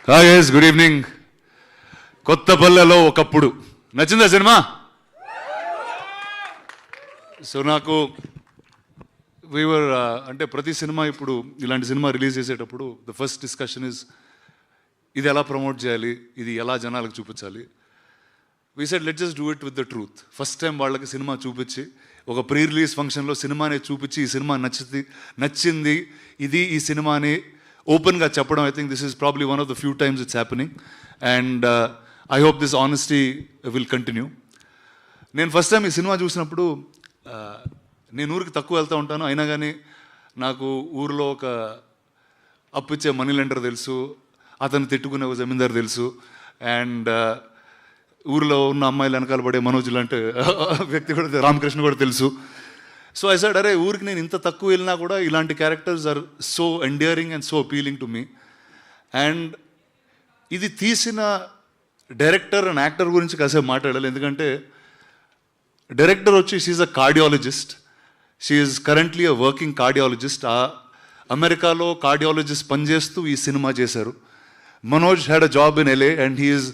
Hi guys, good evening. కొత్తపల్లెలో ఒకప్పుడు నచ్చిందా సినిమా? సో నాకు వీవర్ అంటే ప్రతి సినిమా ఇప్పుడు ఇలాంటి సినిమా రిలీజ్ చేసేటప్పుడు ద ఫస్ట్ డిస్కషన్ ఇస్ ఇది ఎలా ప్రమోట్ చేయాలి, ఇది ఎలా జనాలకు చూపించాలి. We said let just do it with the truth. First time వాళ్ళకి సినిమా చూపించి ఒక ప్రీ రిలీజ్ ఫంక్షన్లో సినిమాని చూపించి ఈ సినిమా నచ్చింది ఇది ఈ సినిమాని ఓపెన్గా చెప్పడం, I think this is probably one of the few times it's happening and I hope this honesty will continue. నేను ఫస్ట్ టైం ఈ సినిమా చూసినప్పుడు నేను ఊరికి తక్కువ వెళ్తూ ఉంటాను, అయినా కానీ నాకు ఊరిలో ఒక అప్పిచ్చే మనీ లెండర్ తెలుసు, అతను తిట్టుకునే ఒక జమీందారు తెలుసు, అండ్ ఊరిలో ఉన్న అమ్మాయిలు వెనకాల పడే మనోజ్ లాంటి వ్యక్తి కూడా రామకృష్ణ కూడా తెలుసు. సో ఐ సెడ్ అరే ఊరికి నేను ఇంత తక్కువ వెళ్ళినా కూడా ఇలాంటి characters are so endearing and so appealing to me. And ఇది తీసిన డైరెక్టర్ అండ్ యాక్టర్ గురించి కాసేపు మాట్లాడాలి, ఎందుకంటే డైరెక్టర్ వచ్చి she's a cardiologist, she's currently a working cardiologist. అమెరికాలో కార్డియాలజిస్ట్ పనిచేస్తూ ఈ సినిమా చేశారు. Manoj had a job in LA and he's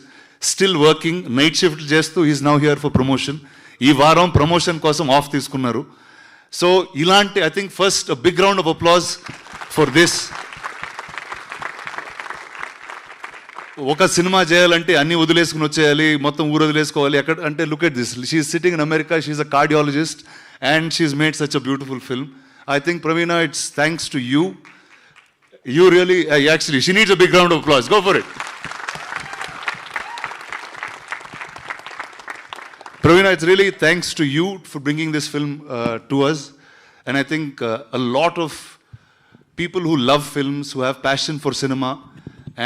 still working, night shift చేస్తూ he's now here for promotion. ఈ వారం ప్రమోషన్ కోసం ఆఫ్ తీసుకున్నారు. సో ఇలాంటి I think first big round of applause for this. ఒక సినిమా చేయాలంటే అన్నీ వదిలేసుకుని వచ్చేయాలి, మొత్తం ఊరు వదిలేసుకోవాలి ఎక్కడ అంటే look at this, she's sitting in America, she's a cardiologist and she's made such a beautiful film. I think Praveena, it's thanks to you. You really, actually, she needs a big round of applause. Go for it. Praveena, it's really thanks to you for bringing this film to us. And I think a lot of people who love films, who have passion for cinema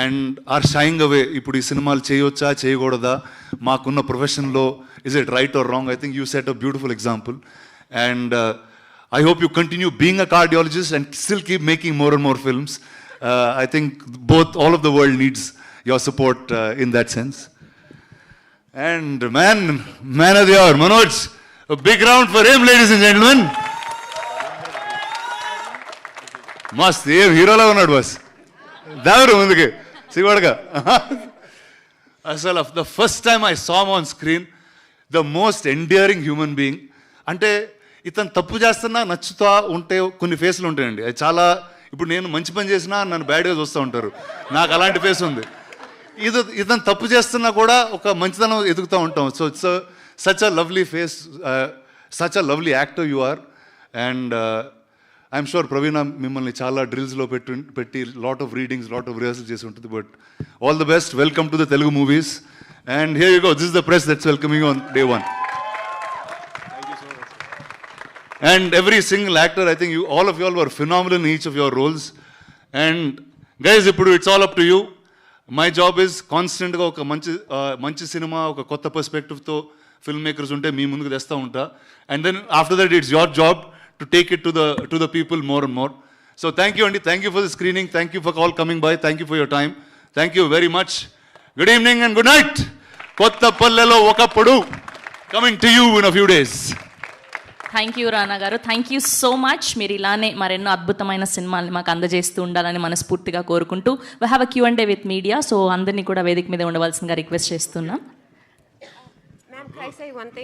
and are shying away. ఇప్పుడు ఈ సినిమాలు చేయొచ్చా చేయకూడదా, మాకున్న ప్రొఫెషన్లో is it right or wrong? I think you set a beautiful example. And I hope you continue being a cardiologist and still keep making more and more films. I think all of the world needs your support in that sense. And man of the hour, Manoj, a big round for him, ladies and gentlemen. Mast, ఏ హీరోలా ఉన్నాడు boss, దావరు ముందుకి సిగోడగా. అసలు the first time I saw him on screen, the most endearing human being. అంటే ఇతను తప్పు చేస్తున్నా నచ్చుతా ఉంటే కొన్ని ఫేస్లు ఉంటాయండి, అది చాలా. ఇప్పుడు నేను మంచి పని చేసినా నన్ను బ్యాడ్గా చూస్తూ ఉంటారు, నాకు అలాంటి ఫేస్ ఉంది. ఇతను తప్పు చేస్తున్నా కూడా ఒక మంచితనం ఎదుగుతూ ఉంటాం. So it's such a lovely face, such a lovely actor you are. And I'm sure Praveena మిమ్మల్ని చాలా డ్రిల్స్లో పెట్టి lot of readings, lot of rehearsal చేసి ఉంటుంది. But all the best, welcome to the Telugu movies. And here you go, this is the press that's welcoming on day 1. And every single actor, I think all of you all were phenomenal in each of your roles. And guys, it's all up to you. My job is constant ga oka manchi cinema, oka kotta perspective tho filmmakers unte mee munduku testa unta. And then after that it's your job to take it to the people more and more. So thank you, Andy, thank you for the screening, thank you for all coming by, thank you for your time, thank you very much. Good evening and good night. Kottapallelo okappudu coming to you in a few days. Thank you రానా గారు, thank you so much. మీరు ఇలానే మరెన్నో అద్భుతమైన సినిమాల్ని మాకు అందజేస్తూ ఉండాలని మనస్ఫూర్తిగా కోరుకుంటూ we have a Q&A with media. So అందరినీ కూడా వేదిక మీద ఉండవలసిందిగా రిక్వెస్ట్ చేస్తున్నాం. Ma'am, can I say one thing?